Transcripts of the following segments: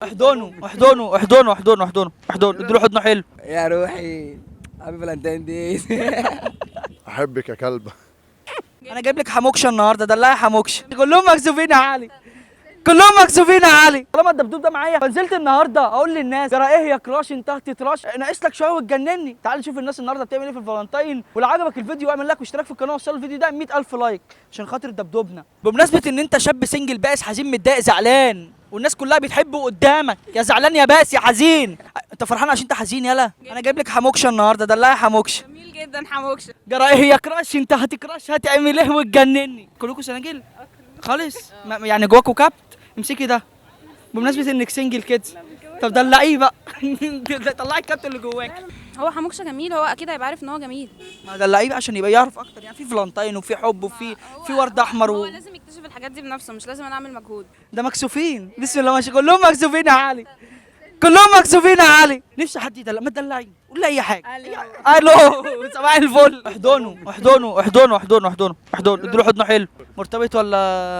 احضنه احضنه احضنه احضنه احضنه احضنه اديله حضنه حلو. يا روحي هابي فالنتين دايز. احبك يا كلبه. انا جايب لك حموكشه النهارده، دلعي حموكشه. كلهم مكسوفين يا علي، كلهم مكسوفين يا علي. طالما الدبدوب ده معايا فنزلت النهارده اقول للناس ترى ايه يا كراش انت هتتراش ناقص لك شويه وتجنني. تعال نشوف الناس النهارده بتعمل ايه في الفالنتين. ولو عجبك الفيديو اعمل لايك واشتراك في القناه ووصل الفيديو ده 100,000 لايك عشان خاطر دبدوبنا. بمناسبه ان انت شاب سنجل بائس حزين متضايق زعلان والناس كلها بتحبه قدامك، يا زعلان يا بائس يا حزين. انت فرحان عشان انت حزين؟ يلا انا جايب لك حموكشه النهارده، دلعي حموكشه. جميل جدا حموكشه. جرى ايه يا كراش انت هتكراش هتعمل ايه وتجنني. كلكم سناجل خالص يعني جواكوا كبت. امسكي ده بمناسبه انك سنجل كده. طب دلعيه بقى. طلعي الكبت اللي جواك. هو حموكشه جميل، هو اكيد هيبقى عارف ان هو جميل. ما دلعيه بقى عشان يبقى يعرف اكتر. يعني في فلانتاين وفي حب وفي ورد احمر هو لازم يكتشف الحاجات دي بنفسه، مش لازم انا اعمل مجهود. ده مكسوفين بسم الله ماشي. كلهم مكسوفين يا علي، كلهم مكسوفين يا علي. نفسي حد يدلع. ما تدلعي قول لي اي حاجه. الو صباح الفل. احضنه احضنه احضنه احضنه احضنه احضنه اديله حضنه حلو. مرتبط ولا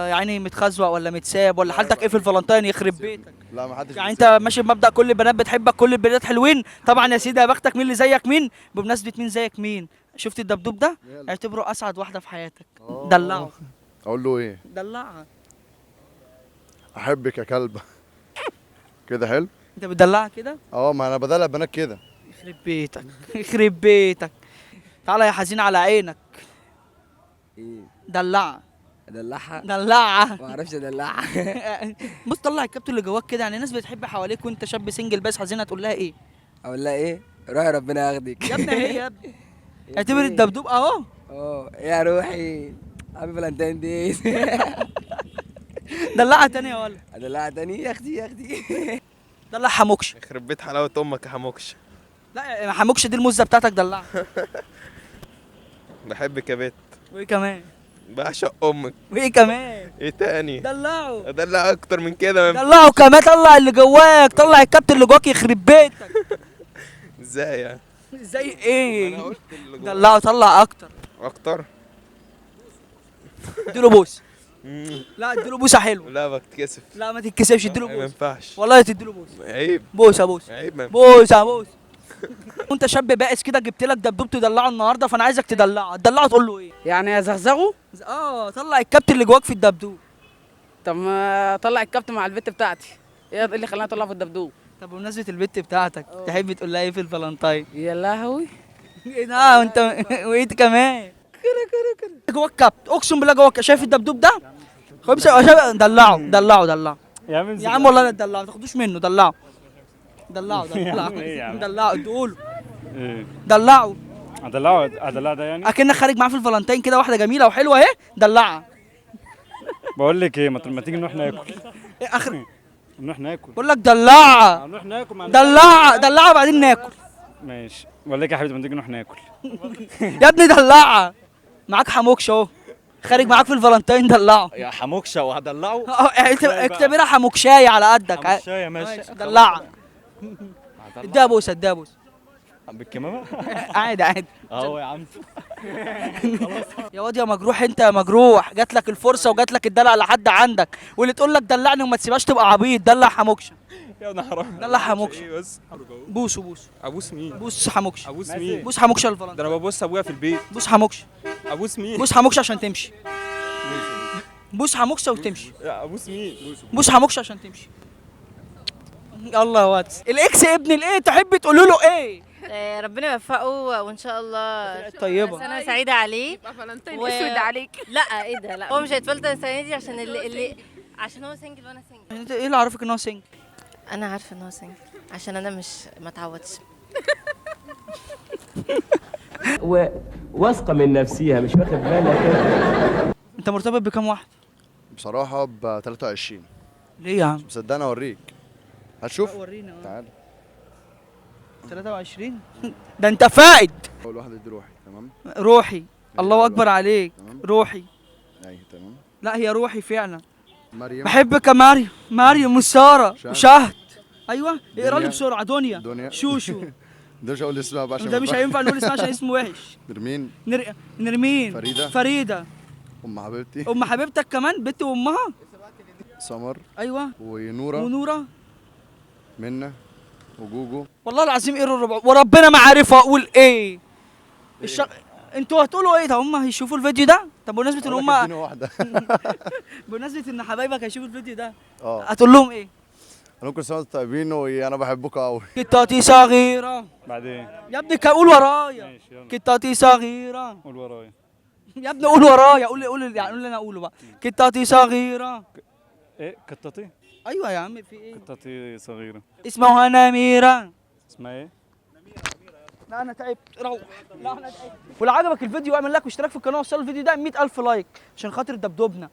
يعني متخزوق ولا متساب ولا حالتك ايه في الفالنتين يخرب بيتك؟ لا ما حدش يعني انت ماشي بمبدأ كل البنات بتحبك كل البنات حلوين؟ طبعا يا سيدي يا بختك مين اللي زيك مين. بمناسبة مين زيك مين، شفت الدبدوب ده اعتبره اسعد واحدة في حياتك. دلعه اقول له ايه؟ دلعها. احبك يا كلبه. كده حلو. انت بتدلعها كده؟ ما انا بدلع بنات كده. يخرب بيتك يخرب بيتك. تعالى يا حزين على عينك. ايه دلعها ادلعها؟ دلعها. ما اعرفش ادلعها. بص طلع الكابتن اللي جواك كده. يعني الناس بتحب حواليك وانت شاب سنجل بس حزين، هتقول لها ايه؟ اقول لها ايه؟ روحي ربنا ياخدك. يا ابني هي يا ابني اعتبر الدبدوب اهو. يا روحي هابي فالنتين دايز. دلعها تاني يا ولد. ادلعها تاني يا اختي يا اختي. دلع حموكش. يخرب بيت حلاوة أمك يا حموكش. لا يا حموكش دي المزه بتاعتك دلعها. بحبك يا بيت. وايه كمان؟ بعشق أمك. وايه كمان؟ إيه تاني؟ دلعه أدلع أكتر من كده دلعه كمان. طلع اللي جواك، طلع الكابتن اللي جواك يخرب بيتك. إزاي يعني؟ زي أنا ايه؟ قلت اللي جواك. دلعه طلع اكتر. أكتر؟ اديله بوس. مم. لا اديله بوسه حلوه. لا بتكسف. لا ما تتكسفش اديله ما بوسه. ينفعش. والله تديله بوسه. عيب. بوسه بوسه عيب ما بوسه بوسه. وانت شاب بائس كده جبت لك دبدوب تدلعه النهارده، فانا عايزك تدلعه. تدلعه تقول له ايه؟ يعني ازغزغه؟ طلع الكابتن اللي جواك في الدبدوب. طب ما اطلع الكابتن مع البت بتاعتي. ايه اللي خلاني اطلع في الدبدوب؟ طب بمناسبه البت بتاعتك تحب تقول لها ايه في الفالنتين؟ يا لهوي. ايه ده وانت وايه كمان؟ جواك كابت اقسم بالله جواك. شايف الدبدوب ده؟ خبز دلعه دلعه دلعه. يا عم والله لا تدلعه، ما تاخدوش منه. دلعه دلعه دلعه دلعه اديهوله. دلعه ادلعه ده يعني. اكنك خارج معاه في الفالنتين كده واحده جميله وحلوه اهي. دلعها. بقول لك ايه، ما تيجي نروح ناكل. إيه اخر نروح ناكل. بقول لك دلعها نروح ناكل دلعها بعدين ناكل. ماشي. بقول لك يا حبيبتي ما تيجي نروح ناكل. يا ابني دلعها. معاك حموكش اهو خارج معاك في الفالنتين. دلعه يا حموكشه وهدلعه. اكتبها حموكشايه على قدك. حموكشايه ماشي. دلعها. اديها بوسه اديها بوسه. بالكمامه. عادي عادي. اهو يا عم. يا واد يا مجروح انت يا مجروح. جات لك الفرصه وجات لك الدلع لحد عندك، واللي تقول لك دلعني وما تسيبهاش تبقى عبيط. دلع حموكشه. يا نهار دلع حموكشه. إيه بس؟ بوسه بوسه أبوس مين؟ بوس حموكشه. أبوس مين؟ بوس حموكشه ده الفالنتين. أنا ببص أبويا في البيت. بوس حموكشه. أبوس مين؟ بوس حموكشه عشان تمشي. بوس حموكشه وتمشي. يا أبوس مين؟ بوس حموكشه عشان تمشي. الله يا واتس الاكس ابن الايه تحب تقولوا له ايه؟ ربنا يوفقه وان شاء الله طيبه. سنه سعيده عليه. يبقى فالنتين و- اسود عليك. لا ايه ده، لا هو مش هيتفلت السنه دي عشان اللي عشان هو سنجل وانا سنجل. انت ايه اللي عرفك ان هو سنجل؟ انا عارفه ان هو سنجل عشان انا مش ما اتعودتش. واثقه من نفسيها مش واخد بالك. انت مرتبط بكام واحد؟ بصراحه ب 23. ليه يا عم؟ مصدقني اوريك. هتشوف. ورينا. تعال. 23 ده انت فائد. اول واحده دي روحي تمام. روحي. الله اكبر عليك. تمام. روحي. ايوه تمام. لا هي روحي فعلا. مريم. بحبك يا مريم. مريم وساره شهد. وشهد. ايوه اقرا لي دنيا. بسرعه. دنيا دنيا. شوشو. ده مش هقول اسمها بقى عشان ده مش هينفع نقول اسمها عشان اسمه وحش. نرمين. نرمين. فريدة. فريده. ام حبيبتي. ام حبيبتك كمان بنت وامها. سمر. ايوه ونوره. ونوره. منا وجوجو. والله العظيم ايه الربع وربنا ما عارف اقول ايه. انتوا هتقولوا ايه؟ طب هم هيشوفوا الفيديو ده؟ طب بمناسبه ان أقول لك هم اديني واحدة. بمناسبه ان حبايبك هيشوفوا الفيديو ده اه هتقول لهم ايه؟ انا كل سنة وانتم طيبين وانا بحبكم قوي. كتاتي صغيره. بعدين يا ابني قول ورايا. ماشي يلا كتاتي صغيره. قول ورايا. يا ابني قول ورايا. قول يعني قول اللي انا اقوله بقى. كتاتي صغيره. ايه قطتي؟ ايوه يا عم في ايه؟ قطتي صغيرة. اسمها نميره. اسمها ايه؟ لا انا تعبت روح. لا انا تعبت. ولو عجبك الفيديو اعمل لايك واشتراك في القناه ووصل الفيديو ده 100,000 لايك عشان خاطر دبدوبنا.